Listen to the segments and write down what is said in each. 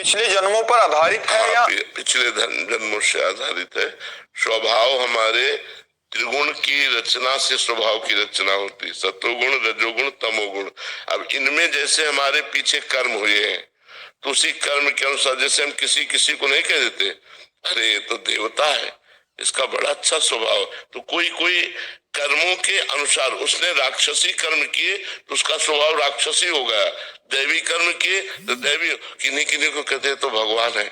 पिछले जन्मों पर आधारित है या पिछले जन्मों से आधारित है। स्वभाव हमारे त्रिगुण की रचना से स्वभाव की रचना होती है, सत्वगुण, रजोगुण, तमोगुण। अब इनमें जैसे हमारे पीछे कर्म हुए हैं तो उसी कर्म के अनुसार जैसे हम किसी किसी को नहीं कह देते अरे ये तो देवता है, इसका बड़ा अच्छा स्वभाव, तो कोई कोई कर्मों के अनुसार उसने राक्षसी कर्म किए तो उसका स्वभाव राक्षसी हो गया, दैवी कर्म किए तो दैवी। किन्हीं किन्हीं को कहते हैं तो भगवान है।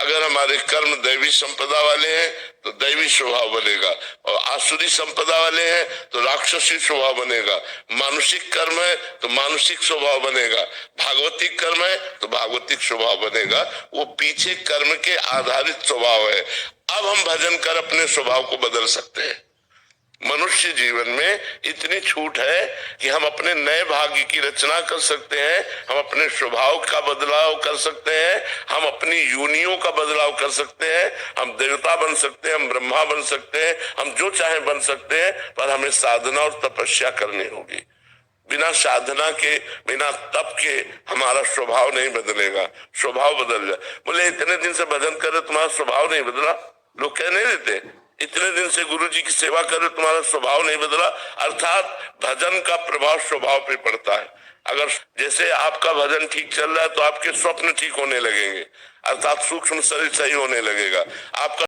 अगर हमारे कर्म दैवी संपदा वाले हैं तो दैवी स्वभाव बनेगा, और आसुरी संपदा वाले हैं तो राक्षसी स्वभाव बनेगा। मानुषिक कर्म है तो मानुषिक स्वभाव बनेगा, भागवतिक कर्म है तो भागवतिक स्वभाव बनेगा। वो पीछे कर्म के आधारित स्वभाव है। अब हम भजन कर अपने स्वभाव को बदल सकते हैं। मनुष्य जीवन में इतनी छूट है कि हम अपने नए भाग्य की रचना कर सकते हैं, हम अपने स्वभाव का बदलाव कर सकते हैं, हम अपनी योनियों का बदलाव कर सकते हैं, हम देवता बन सकते हैं, हम ब्रह्मा बन सकते हैं, हम जो चाहे बन सकते हैं, पर हमें साधना और तपस्या करनी होगी। बिना साधना के, बिना तप के हमारा स्वभाव नहीं बदलेगा। स्वभाव बदल जाए। बोले इतने दिन से भजन करे तुम्हारा स्वभाव नहीं बदला, लोग कह नहीं देते इतने दिन से गुरु जी की सेवा करे तुम्हारा स्वभाव नहीं बदला। अर्थात भजन का प्रभाव स्वभाव पे पड़ता है। अगर जैसे आपका भजन ठीक चल रहा है तो आपके स्वप्न ठीक होने लगेंगे, अर्थात सूक्ष्म शरीर सही होने लगेगा। आपका